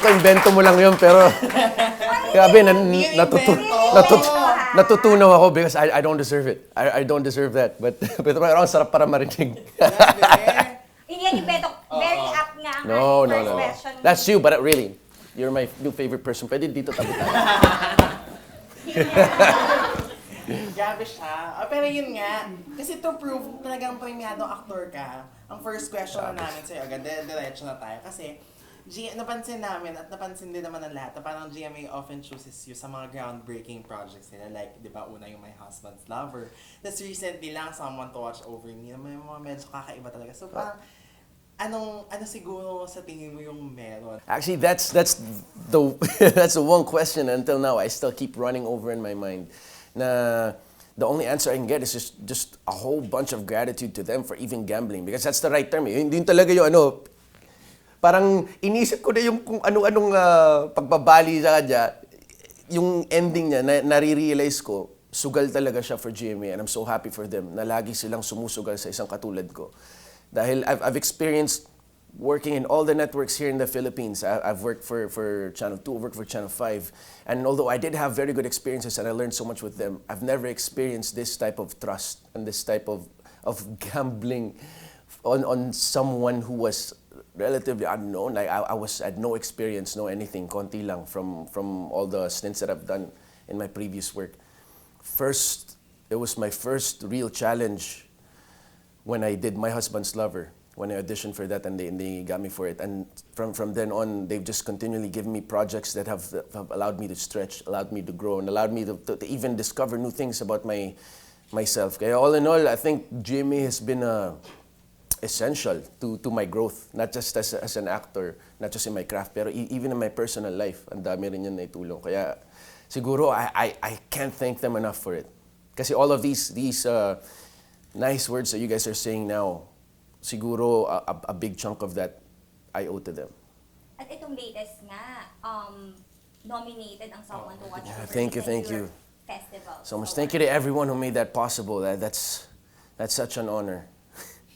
ko invento mo lang yun, pero grabe, natutunaw ako because I don't deserve it. I don't deserve that. But parang ang sarap para marinig. Hindi yan yung beto. Very up nga ang No. first question. That's you, but really, you're my new favorite person. Pwede dito tabi tayo. Grabe siya. Pero yun nga, kasi to prove talagang premiadong aktor ka, ang first question na namin sa'yo, agad, diretso na tayo. Kasi, napansin namin at napansin din naman ng lahat na parang GMA often chooses you sa mga groundbreaking projects nila. Like, di ba, una yung My Husband's Lover. That's recently lang, Someone to Watch Over Me. May mga medyo kakaiba talaga. So, parang, ano siguro sa tingin mo yung meron? Actually, that's the that's the one question until now I still keep running over in my mind. Na the only answer I can get is just a whole bunch of gratitude to them for even gambling, because that's the right term. Hindi yun talaga yung parang inisip ko na yung kung anong pagbabali sa kanya, yung ending niya, nare-realize ko, sugal talaga siya for GMA, and I'm so happy for them na lagi silang sumusugal sa isang katulad ko. Dahil I've experienced working in all the networks here in the Philippines. I've worked for Channel 2, worked for Channel 5. And although I did have very good experiences and I learned so much with them, I've never experienced this type of trust and this type of gambling on someone who was relatively unknown. Like I had no experience, no anything, konti lang from all the stints that I've done in my previous work. It was my first real challenge when I did My Husband's Lover. When I auditioned for that, and they got me for it. And from then on, they've just continually given me projects that have allowed me to stretch, allowed me to grow, and allowed me to even discover new things about myself. Kaya all in all, I think GMA has been essential to my growth, not just as an actor, not just in my craft, pero even in my personal life. Ang dami rin yan naitulong. Kaya siguro, I can't thank them enough for it. Kasi all of these nice words that you guys are saying now, siguro a big chunk of that I owe to them. At itong latest nga, nominated ang Someone to Watch Over Thank Me you. Festival. So much thank you to everyone who made that possible. That's such an honor.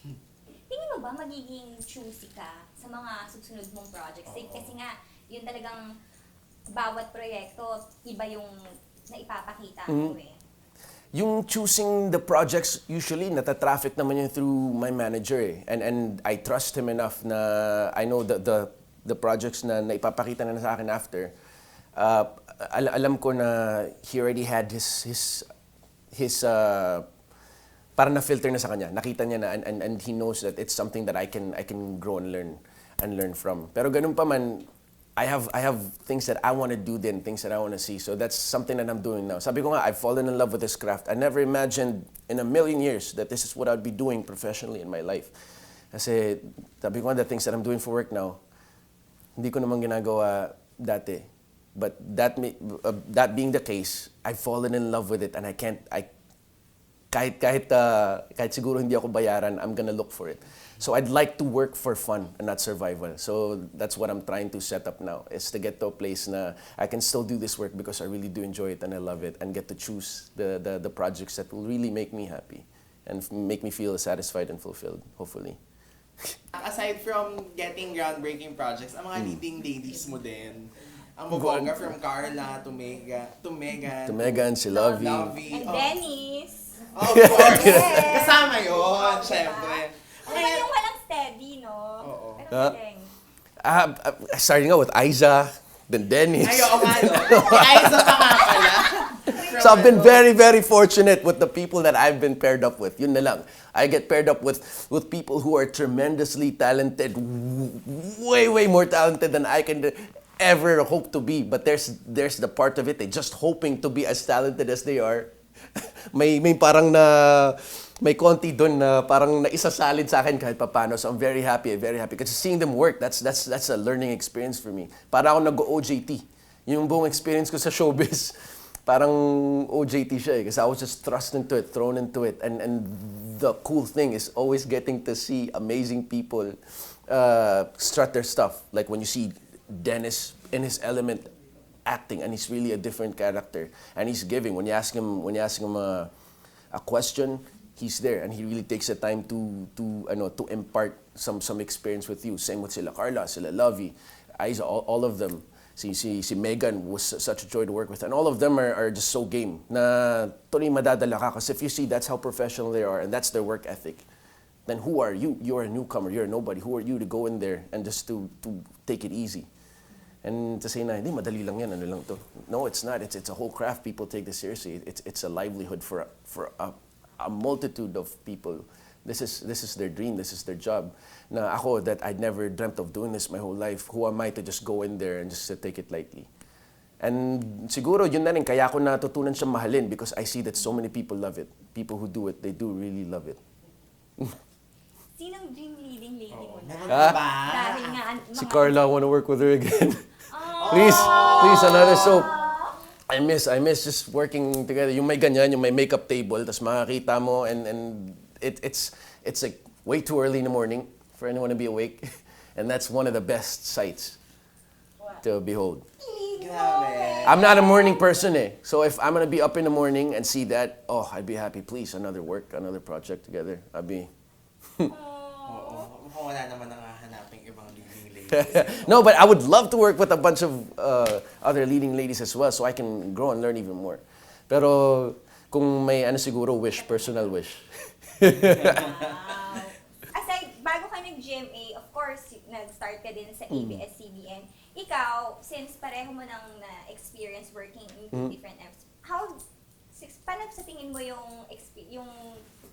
Tingin mo ba magiging choosy ka sa mga susunod mong projects? Kasi nga, yun talagang bawat proyekto, iba yung naipapakita mo eh. Yung choosing the projects, usually natatraffic naman yun through my manager eh. And I trust him enough na I know the projects na naipapakita na sa akin after. Alam ko na he already had his parang na-filter na sa kanya. Nakita niya na and he knows that it's something that I can grow and learn from. Pero ganun pa man, I have things that I want to do then, things that I want to see. So that's something that I'm doing now. Sabi ko nga, I've fallen in love with this craft. I never imagined in a million years that this is what I'd be doing professionally in my life. Kasi sabi ko nga, the things that I'm doing for work now, hindi ko naman ginagawa dati. But that being the case, I've fallen in love with it, and kahit siguro hindi ako bayaran, I'm gonna look for it. So I'd like to work for fun and not survival. So that's what I'm trying to set up now, is to get to a place na I can still do this work because I really do enjoy it and I love it, and get to choose the projects that will really make me happy and make me feel satisfied and fulfilled, hopefully. Aside from getting groundbreaking projects, ang mga leading ladies mo din, ang mabongga from Carla to Megan, si Lovey. And Dennis. Of course! Kasama yun, syempre. Ano ba yung walang steady, no? Oo. Pero galing. Starting out with Aiza, then Dennis. Ay, oo nga, no? Si Aiza pa nga pala. So I've been very, very fortunate with the people that I've been paired up with. Yun na lang. I get paired up with people who are tremendously talented, way more talented than I can ever hope to be. But there's the part of it, just hoping to be as talented as they are. may parang may konti doon na parang naisasalid sa akin kahit papano. So I'm very happy. Because seeing them work, that's a learning experience for me. Para ako nag-OJT. Yung buong experience ko sa showbiz, parang OJT siya eh. Kasi I was just thrust into it, thrown into it. And the cool thing is always getting to see amazing people strut their stuff. Like when you see Dennis in his element acting, and he's really a different character. And he's giving. When you ask him a question, he's there, and he really takes the time to impart some experience with you. Same with sila Carla, sila Lovey. Aiza, all of them. Si Megan was such a joy to work with. And all of them are just so game na tuloy madadala ka. Because if you see that's how professional they are and that's their work ethic, then who are you? You're a newcomer. You're a nobody. Who are you to go in there and just to take it easy? And to say na, hindi, madali lang yan, ano lang to. No, it's not. It's a whole craft. People take this seriously. It's a livelihood for a multitude of people. This is their dream. This is their job. Na ako, that I'd never dreamt of doing this my whole life. Who am I to just go in there and just take it lightly? And siguro, yun na rin, kaya ko natutunan siya mahalin because I see that so many people love it. People who do it, they do really love it. Sinong dream leading lady mo na? Meron ka ba? Dahil nga, Si Carla, I want to work with her again. Please, another soap. I miss just working together. Yung may ganyan, yung may makeup table, tas makakita mo, and it's like way too early in the morning for anyone to be awake. And that's one of the best sights to behold. Grabe. I'm not a morning person so if I'm gonna be up in the morning and see that, oh, I'd be happy. Please, another project together. I'd be... Oo. Mukhang wala naman ang hahanaping ibang leading ladies. No, but I would love to work with a bunch of other leading ladies as well so I can grow and learn even more. Pero kung may siguro personal wish. Wow. Aside, bago ka nag-GMA, of course, nag-start ka din sa ABS-CBN. Ikaw, since pareho mo nang na-experience working in two different apps, paano sa tingin mo yung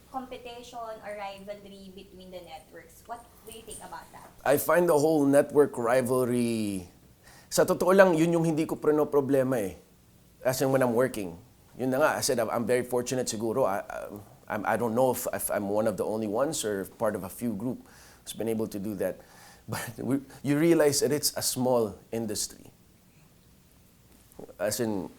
competition or rivalry between the networks? What do you think about that? I find the whole network rivalry, sa totoo lang, yun yung hindi ko problema As in when I'm working. Yun na nga, I said I'm very fortunate siguro. I don't know if I'm one of the only ones or part of a few group who's been able to do that. But you realize that it's a small industry. As in,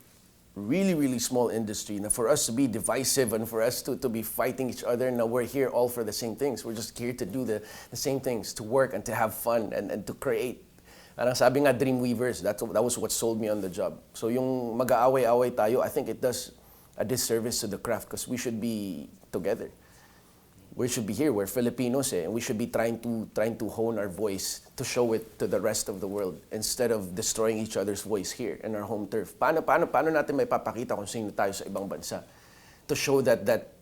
really, really small industry. Now, for us to be divisive and for us to be fighting each other, now we're here all for the same things. We're just here to do the same things, to work and to have fun and to create. Parang sabi nga, Dreamweavers, that was what sold me on the job. So yung mag-aaway-away tayo, I think it does a disservice to the craft because we should be together. We should be here. We're Filipinos and we should be trying to hone our voice to show it to the rest of the world instead of destroying each other's voice here in our home turf. Paano natin may papakita kung sino tayo sa ibang bansa? To show that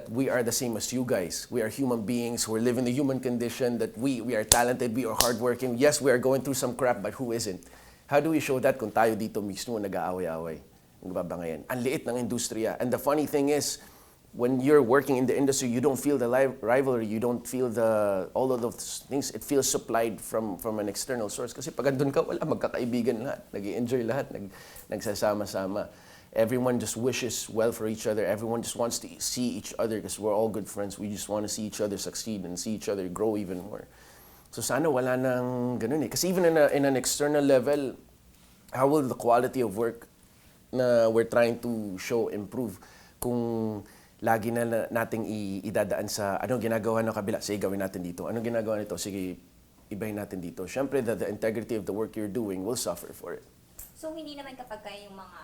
we are the same as you guys. We are human beings. We're living the human condition. That we are talented. We are hardworking. Yes, we are going through some crap, but who isn't? How do we show that kung tayo dito mismo nag-aaway-aaway? Nagbabangayan. Ang liit ng industriya. And the funny thing is, when you're working in the industry, you don't feel the rivalry. You don't feel all of those things. It feels supplied from an external source. Kasi pag andun ka, wala, magkakaibigan lahat. Nag-i-enjoy lahat. Nagsasama-sama. Everyone just wishes well for each other. Everyone just wants to see each other because we're all good friends. We just want to see each other succeed and see each other grow even more. So sana wala nang ganun Kasi even in an external level, how will the quality of work na we're trying to show improve kung lagi na nating idadaan sa anong ginagawa ng kabila, sige gawin natin dito. Anong ginagawa nito, sige ibahin natin dito. Siyempre, the integrity of the work you're doing will suffer for it. So, hindi naman kapag kayo yung mga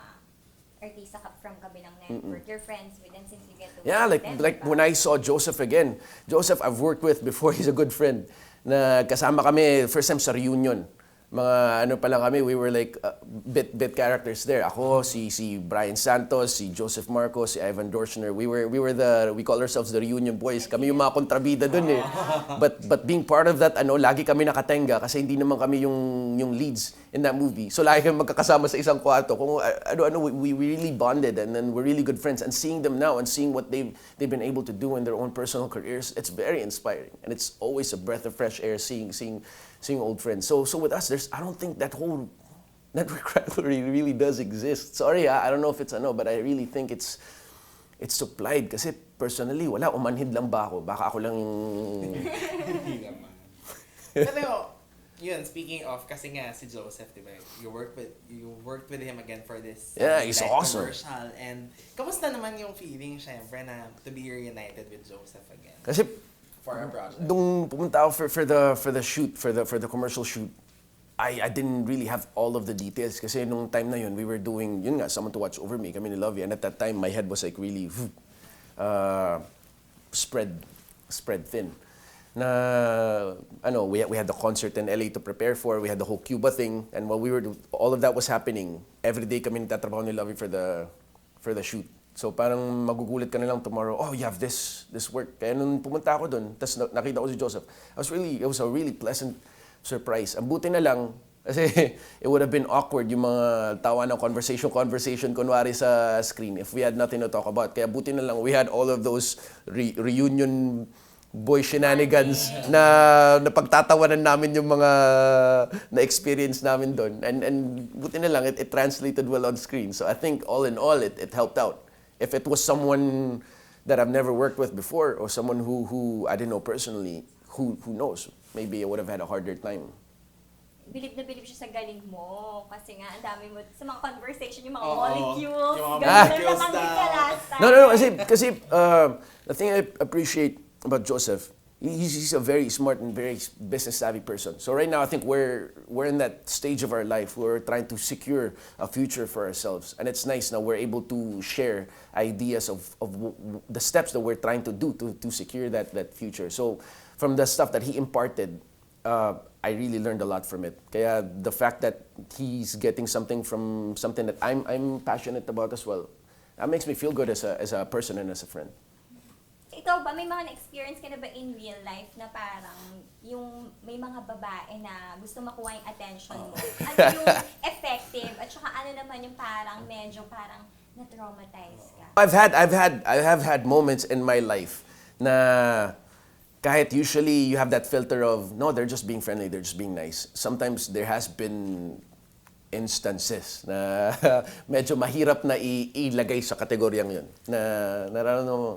artista from kabilang network, you're friends with them since you get to work Yeah, with them, like diba? when I saw Joseph again. Joseph, I've worked with before. He's a good friend. Na kasama kami first time sa reunion. Mga pa lang kami, we were like bit characters there. Ako, si Brian Santos, si Joseph Marcos, si Ivan Dorschner. We call ourselves the Reunion Boys. Kami yung mga kontrabida dun But being part of that, lagi kami nakatenga kasi hindi naman kami yung leads in that movie. So lagi kami magkakasama sa isang kwarto. Kung we really bonded and then we're really good friends. And seeing them now and seeing what they've been able to do in their own personal careers, it's very inspiring. And it's always a breath of fresh air seeing old friends. So with us, I don't think that whole network rivalry really does exist. Sorry, I don't know if it's but I really think it's supplied. Kasi personally, wala, umanhid lang ba ako? Baka ako lang yung... Hindi naman. Pero, yun, speaking of, kasi nga si Joseph, diba? You worked with him again for this he's awesome. commercial. And kamusta naman yung feeling, syempre, na to be reunited with Joseph again? Kasi For a project. nung pumunta ako for the shoot, for the commercial shoot, I didn't really have all of the details kasi nung time na yun, we were doing, yun nga, Someone to Watch Over Me, kami ni Lovey. And at that time, my head was like really spread thin. na we had the concert in LA to prepare for, we had the whole Cuba thing, and while all of that was happening, every day kami nagtatrabaho ni Lovey for the shoot. So parang magugulat ka na lang tomorrow, oh, you have this work. Kaya nung pumunta ako doon, tapos nakita ko si Joseph, it was a really pleasant surprise. Ang buti na lang, kasi it would have been awkward yung mga tawa ng conversation kunwari sa screen if we had nothing to talk about. Kaya buti na lang, we had all of those reunion boy shenanigans na napagtatawanan namin yung mga na-experience namin doon. And buti na lang, it translated well on screen. So I think all in all, it helped out. If it was someone that I've never worked with before or someone who I didn't know personally, who knows, maybe I would have had a harder time. Bilib na bilib siya sa galing mo. Kasi nga, ang dami mo, sa mga conversation, yung mga Oo, molecules. yung mga Ganun na molecules nabanggit na- ka last time. No, kasi the thing I appreciate about Joseph, he's a very smart and very business savvy person. So right now, I think we're in that stage of our life. We're trying to secure a future for ourselves, and it's nice now we're able to share ideas of the steps that we're trying to do to secure that future. So from the stuff that he imparted, I really learned a lot from it. Kaya the fact that he's getting something from something that I'm passionate about as well, that makes me feel good as a person and as a friend. Ikaw ba, may mga na-experience ka na ba in real life na parang yung may mga babae na gusto makuha yung attention mo? Ano yung effective at saka ano naman yung parang medyo parang na-traumatize ka? I have had moments in my life na kahit usually you have that filter of no, they're just being friendly, they're just being nice. Sometimes there has been instances na medyo mahirap na ilagay sa kategoryang yun. Na nararamdaman mo,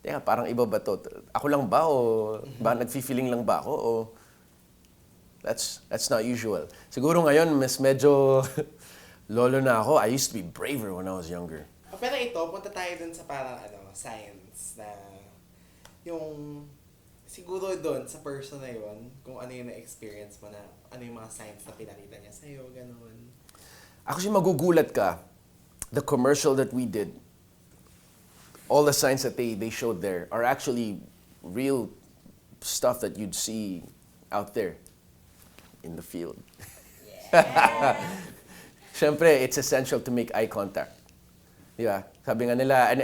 teka, parang iba ba to? Ako lang ba o ba nagfi-feeling lang ba ako o that's not usual. Siguro ngayon mas medyo lolo na ako. I used to be braver when I was younger. Pero ito, punta tayo dun sa parang science na yung siguro dun sa person na yun, kung ano yung na-experience mo na, ano yung mga signs na pinakita niya sa'yo, gano'n. Actually, magugulat ka. The commercial that we did, all the signs that they showed there are actually real stuff that you'd see out there in the field. Siyempre, it's essential to make eye contact. Yeah, sabi nga nila, and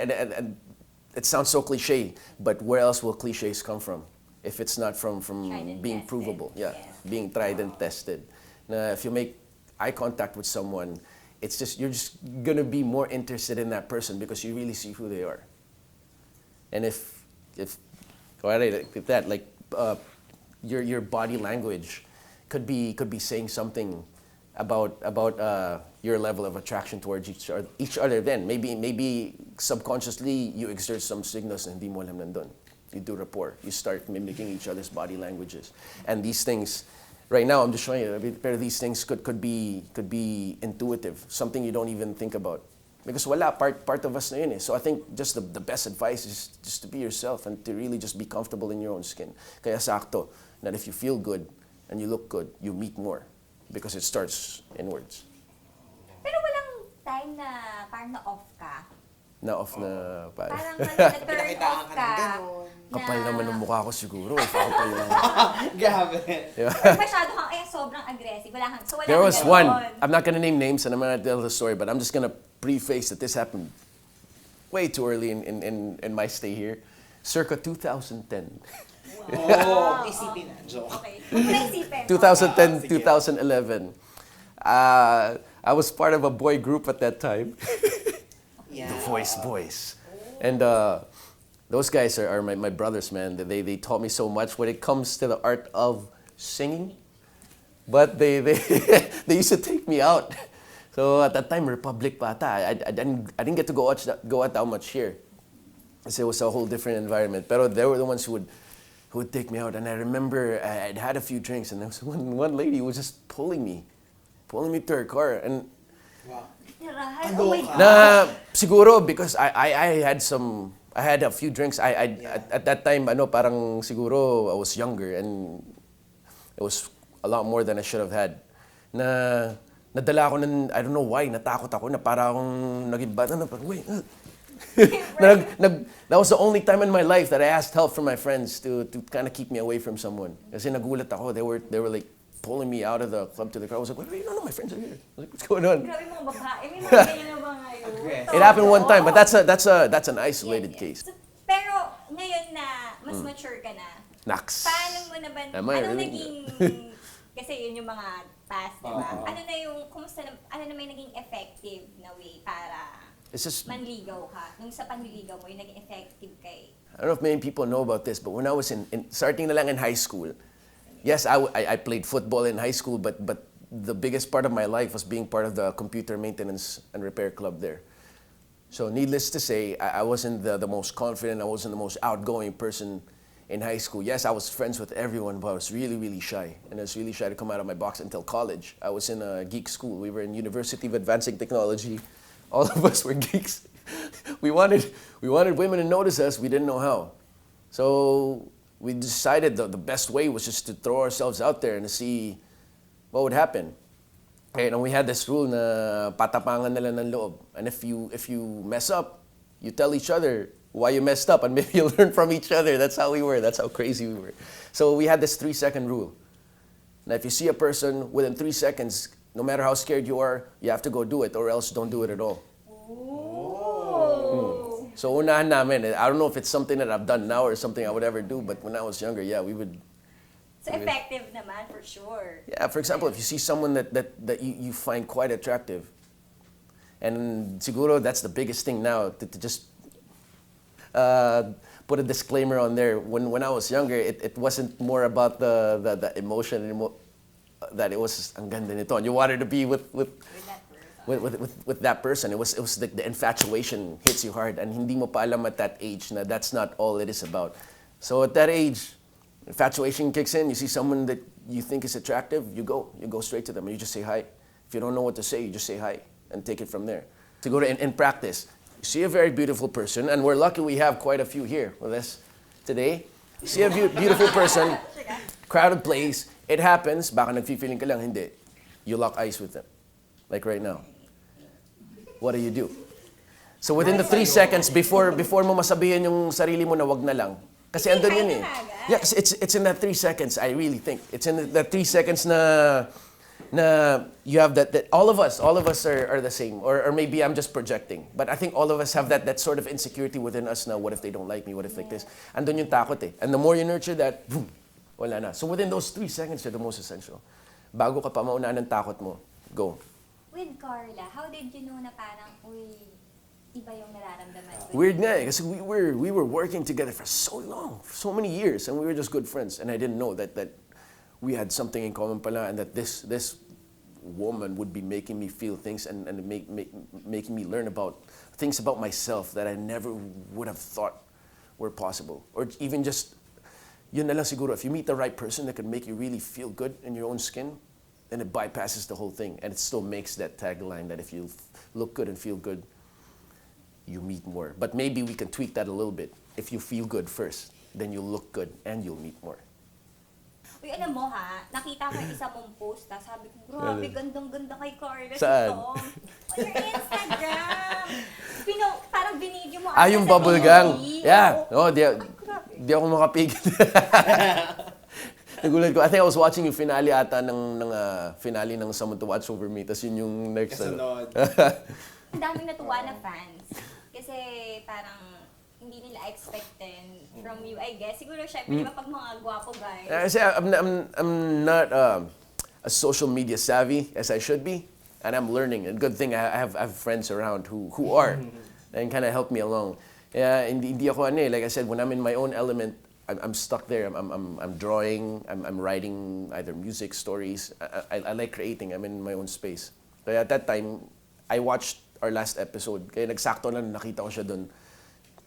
it sounds so cliche, but where else will cliches come from? If it's not from Tried and being tested. provable, Yeah. being tried and tested. Na if you make eye contact with someone, you're just gonna be more interested in that person because you really see who they are. And if your body language could be saying something about your level of attraction towards each other, then maybe subconsciously you exert some signals na hindi mo alam nandun. You do rapport. You start mimicking each other's body languages. And these things, right now I'm just showing you, pero these things could be intuitive, something you don't even think about. Because wala, part of us na yun eh. So I think just the best advice is just to be yourself and to really just be comfortable in your own skin. Kaya sakto, that if you feel good and you look good, you meet more. Because it starts inwards. Pero walang time na parang na-off ka. Na-off na pare. Parang na-turn Pinakitaan off ka ng ka. gano'n. Kapal naman ang mukha ko siguro. Kapal lang. Grabe. Masyado kang, sobrang aggressive. Wala kang, so wala There kang was one, ganon. I'm not gonna name names and I'm gonna tell the story, but I'm just gonna preface that this happened way too early in my stay here. Circa 2010. Oh, isipin na, joke. Okay. Huwag mo na isipin. 2010, sige. 2011. I was part of a boy group at that time. Yeah. The Voice Boys. And those guys are my brothers, man. They taught me so much when it comes to the art of singing. But they they used to take me out. So at that time, Republic pa ata. I didn't get to go out that much here. Kasi it was a whole different environment. Pero they were the ones who would take me out. And I remember I'd had a few drinks, and there was one lady who was just pulling me to her car. And Wow. Tirahan. Oh my God. na siguro because I had a few drinks. At that time parang siguro I was younger and it was a lot more than I should have had. Nadala ako I don't know why, natakot ako na para akong naging bata na parang wait. That was the only time in my life that I asked help from my friends to kind of keep me away from someone. Kasi nagulat ako. They were like pulling me out of the club to the car. I was like, wait, no, my friends are here. I was like, what's going on? Grabe mga babae. May mga ganyan na ba ngayon? It happened one time, but that's an isolated case. So, pero ngayon na mas mature ka na, Naks. paano mo naman, Am I anong really? naging, kasi yun yung mga past, diba? Ano na yung, kumusta na, ano na may naging effective na way para It's just, manligaw ka? Nung sa panliligaw mo, yung naging effective kay, I don't know if many people know about this, but when I was starting na lang in high school, yes, I played football in high school, but the biggest part of my life was being part of the computer maintenance and repair club there. So needless to say, I wasn't the most confident, I wasn't the most outgoing person in high school. Yes, I was friends with everyone, but I was really, really shy. And I was really shy to come out of my box until college. I was in a geek school. We were in University of Advancing Technology. All of us were geeks. We wanted women to notice us. We didn't know how. So we decided the best way was just to throw ourselves out there and to see what would happen. And we had this rule na patapangan nila ng loob. And if you mess up, you tell each other why you messed up and maybe you'll learn from each other. That's how we were. That's how crazy we were. So we had this 3-second rule. Now if you see a person within 3 seconds, no matter how scared you are, you have to go do it or else don't do it at all. oh! So unahan namin. I don't know if it's something that I've done now or something I would ever do, but when I was younger, yeah, we would. So effective naman, for sure. Yeah, for example, if you see someone that you find quite attractive, and siguro that's the biggest thing now, to just put a disclaimer on there. When I was younger, it wasn't more about the emotion anymore, that it was ang ganda nito. And you wanted to be with that person. It was the infatuation hits you hard, and hindi mo pa alam at that age na that's not all it is about. So at that age, infatuation kicks in. You see someone that you think is attractive, you go straight to them and you just say hi. If you don't know what to say, you just say hi and take it from there. To go to in practice, you see a very beautiful person, and we're lucky we have quite a few here with us today. You see a beautiful person, crowded place. It happens. Baka nagfi-feeling ka lang, hindi. You lock eyes with them, like right now. What do you do? So within the 3 seconds before mo masabihin yung sarili mo na wag na lang. Kasi andun yun eh. Yeah, kasi it's in that 3 seconds, I really think. It's in that 3 seconds na you have that all of us are the same. Or maybe I'm just projecting. But I think all of us have that sort of insecurity within us na what if they don't like me? What if like this? Andun yung takot eh. And the more you nurture that, boom, wala na. So within those 3 seconds, you're the most essential. Bago ka pa mauna ng takot mo, go. With Carla, how did you know na parang, uy, iba yung nararamdaman ko? Weird nga eh, kasi we were working together for so long, for so many years, and we were just good friends. And I didn't know that we had something in common pala, and that this woman would be making me feel things and making me learn about things about myself that I never would have thought were possible. Or even just, yun na lang siguro, if you meet the right person that can make you really feel good in your own skin, then it bypasses the whole thing, and it still makes that tagline that if you look good and feel good, you meet more. But maybe we can tweak that a little bit. If you feel good first, then you'll look good and you'll meet more. Uy, alam mo ha, nakita ko yung isa mong post, ta, sabi ko, grabe, gandang-ganda kay Carla. Saan? Ito. On your Instagram. Parang binidyo mo. Yung bubble gang. Yeah. Oh, di ako makapigil. Nagulat ko. I think I was watching yung finale ata ng finale ng Someone to Watch Over Me. Tapos yun yung next. Kasunod. Ang daming natuwa na fans. Kasi parang hindi nila expected from you, I guess. Siguro syempre, diba pag mga gwapo guys. Kasi I'm not as social media savvy as I should be. And I'm learning. And good thing I have friends around who are. And kind of help me along. Hindi ako like I said, when I'm in my own element, I'm stuck there. I'm drawing. I'm writing either music, stories. I like creating. I'm in my own space. Kaya at that time, I watched our last episode. Kaya nagsakto lang nakita ko siya doon.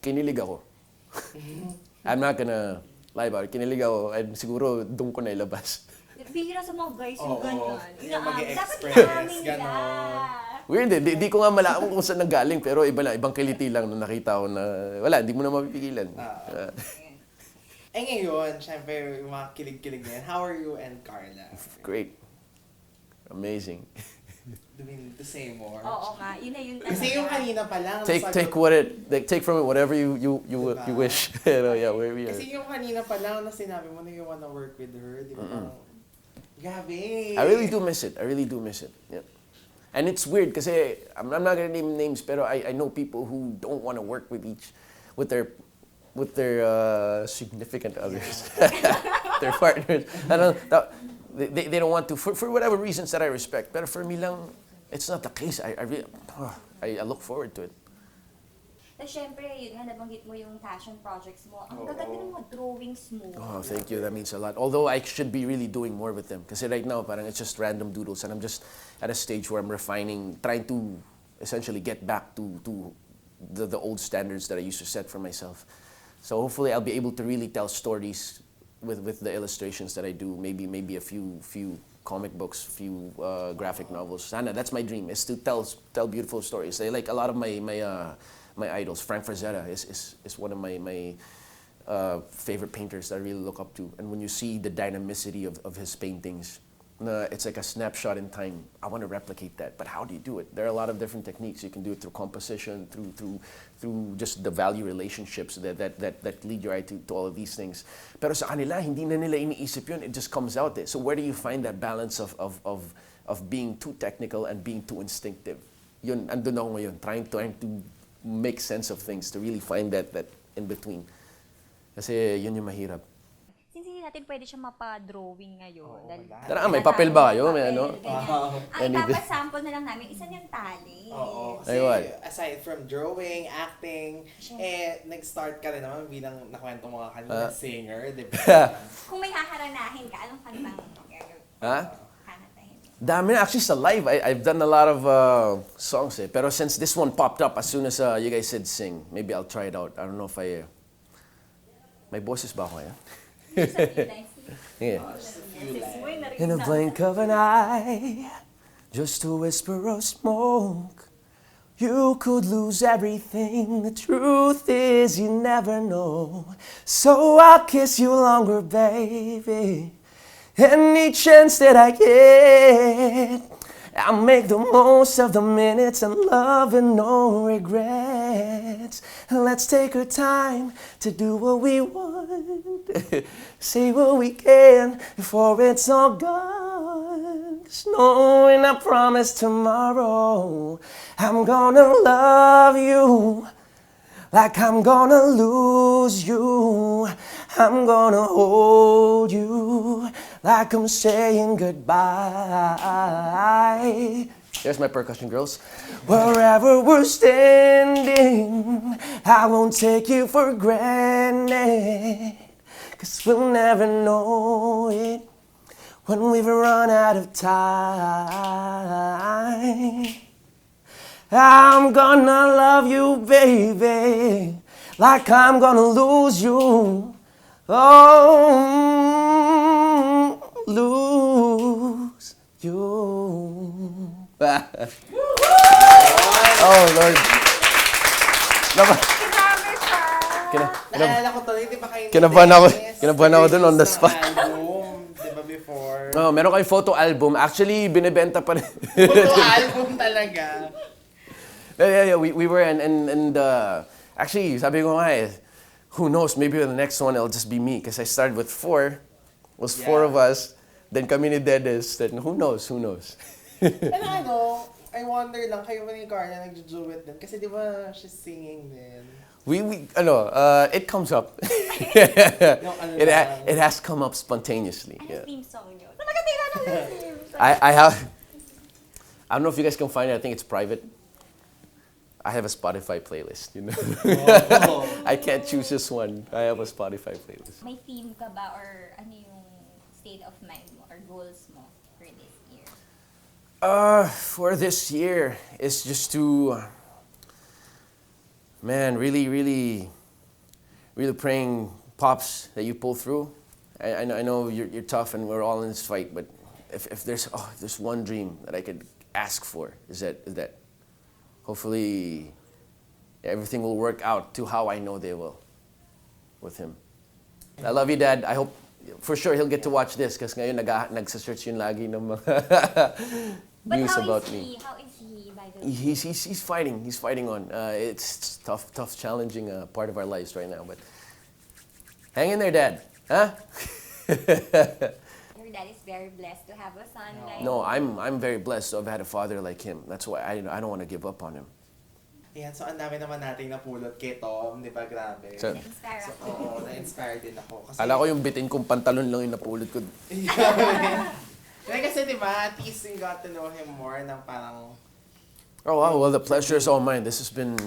Kinilig ako. I'm not gonna lie about it. Kinilig ako. And siguro doon ko na ilabas. Bihira sa mga guys yung gano'n. Yung mag-express, Dapat inamin nila. gano'n. Weird eh. Di ko nga malaman kung saan nanggaling. Pero ibang kiliti lang na nakita ko na wala, di mo na mapipigilan. Eh ngayon, syempre, yung mga kilig-kilig na yan. How are you and Carla? Great. Amazing. Do we need to say more? Oo nga, yun na yun talaga. Kasi yung kanina pa lang. Take from it whatever you Diba? wish. Yeah, where we are. Kasi yung kanina pa lang na sinabi mo na you wanna work with her, di ba? Parang, grabe. I really do miss it. Yeah. And it's weird kasi I'm not gonna name names, pero I know people who don't want to work with their significant others, their partners. They don't want to for whatever reasons that I respect. But for me lang, it's not the case. I look forward to it. Tapos syempre, yun nga, nabanggit mo yung passion projects mo. Ang gaganda ng mga drawings mo. Oh, thank you. That means a lot. Although I should be really doing more with them. Kasi right now, parang it's just random doodles. And I'm just at a stage where I'm refining, trying to essentially get back to the old standards that I used to set for myself. So hopefully I'll be able to really tell stories with the illustrations that I do. Maybe a few comic books, few graphic novels. Sana, that's my dream, is to tell beautiful stories. Like a lot of my idols. Frank Frazetta is one of my favorite painters that I really look up to. And when you see the dynamicity of his paintings, it's like a snapshot in time. I want to replicate that, but how do you do it? There are a lot of different techniques. You can do it through composition, through just the value relationships that lead your eye to all of these things. Pero sa kanila, hindi na nila iniisip yun. It just comes out there. So where do you find that balance of being too technical and being too instinctive? Yun, andun ako ngayon, trying to make sense of things, to really find that in between. Kasi yun yung mahirap. Since hindi natin pwede siya mapa-drawing ngayon. Tara, may papel ba kayo? May ano? Ang ipapasample na lang namin, isa niyang tali. Oo. Kasi Ayun. aside from drawing, acting, nag-start ka rin naman bilang nakwento mo nga kanina, singer, di ba? Kung may haharanahin ka, anong kantang gagawin? Ha? Kanatahin mo? Dami na. Actually, sa live, I've done a lot of songs eh. Pero since this one popped up as soon as you guys said sing, maybe I'll try it out. I don't know if may boses ba ako yan? Yeah. In a blink of an eye, just a whisper of smoke, you could lose everything. The truth is you never know. So I'll kiss you longer, baby. Any chance that I get, I'll make the most of the minutes and love and no regrets. Let's take our time to do what we want, say what we can before it's all gone. 'Cause knowing I promise tomorrow I'm gonna love you like I'm gonna lose you. I'm gonna hold you like I'm saying goodbye. There's my percussion girls. Wherever we're standing, I won't take you for granted. 'Cause we'll never know it when we've run out of time. I'm gonna love you, baby, like I'm gonna lose you. Oh, lose you. Oh, Lord. Naalala ko to, hindi ba kayo Kinabahan ako dun on the spot. Album, di ba before? Oh, meron kayong photo album. Actually, binibenta pa rin. Photo album talaga. Yeah. We were and actually, sabi ko nga eh, who knows? Maybe the next one it'll just be me because I started with four. It was four of us. Then kami ni Dedes. Then who knows? And I wonder lang, kayo ba ni Carla nag-duet din? Kasi di ba she's singing din? It comes up. It has come up spontaneously. Ano Yeah. theme song nyo? Talaga tira na yung theme song. I don't know if you guys can find it. I think it's private. I have a Spotify playlist, you know. I can't choose this one. I have a Spotify playlist. May theme ka ba or ano yung state of mind mo or goals mo for this year? For this year, it's just to, really praying, Pops, that you pull through. I know you're tough and we're all in this fight, but if there's one dream that I could ask for, is that hopefully everything will work out to how I know they will with him. I love you, Dad. I hope for sure he'll get to watch this because ngayon nagsa-search yun lagi ng mga But news how about is me. he? How is he, by the way? He's fighting. He's fighting on. It's tough, challenging part of our lives right now. But hang in there, Dad. Huh? Your dad is very blessed to have a son like No, I'm very blessed to have had a father like him. That's why I don't want to give up on him. Ayan, so ang dami naman nating napulot kay Tom, di ba? Grabe. So, na-inspire So, ako. oo, na-inspire din ako. Kasi, ala ko yung bitin kong pantalon lang yung napulot ko. Kasi di ba, at least you got to know him more ng parang... Oh wow, well the pleasure is all mine. This has been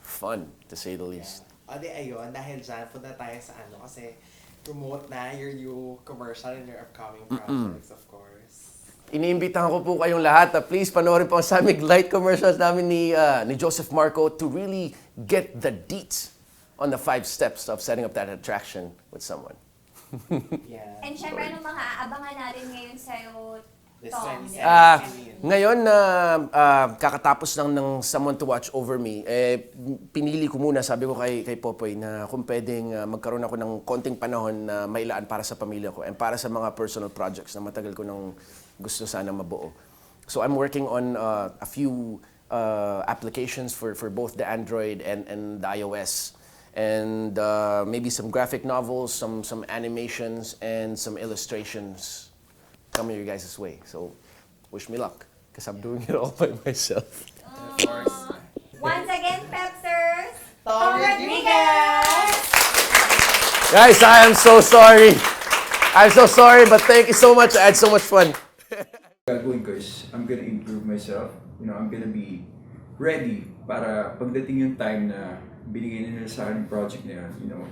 fun, to say the least. O di ayun, dahil dyan, punta tayo sa ano, kasi promote na your new commercial and your upcoming projects, of course. Iniimbitahan ko po kayong lahat na please panoorin po ang Samig Light commercials namin ni Joseph Marco to really get the deets on the 5 steps of setting up that attraction with someone. Yeah. And syempre, anong mga aabangan natin ngayon sa'yo, This Tom? 27. Ngayon na kakatapos lang ng Someone to Watch Over Me, pinili ko muna, sabi ko kay Popoy, na kung pwedeng magkaroon ako ng konting panahon na mailaan para sa pamilya ko and para sa mga personal projects na matagal ko nang gusto sana mabuo. So I'm working on a few applications for both the Android and the iOS. And maybe some graphic novels, some animations, and some illustrations coming your guys' way. So, wish me luck, because I'm doing it all by myself. And of course, Once again, Pepsters, Tom Rodriguez! Guys, I am so sorry. I'm so sorry, but thank you so much. I had so much fun. Gagawin ko is, I'm gonna improve myself. You know, I'm gonna be ready para pagdating yung time na binigay nila sa akin yung project na yun, you know.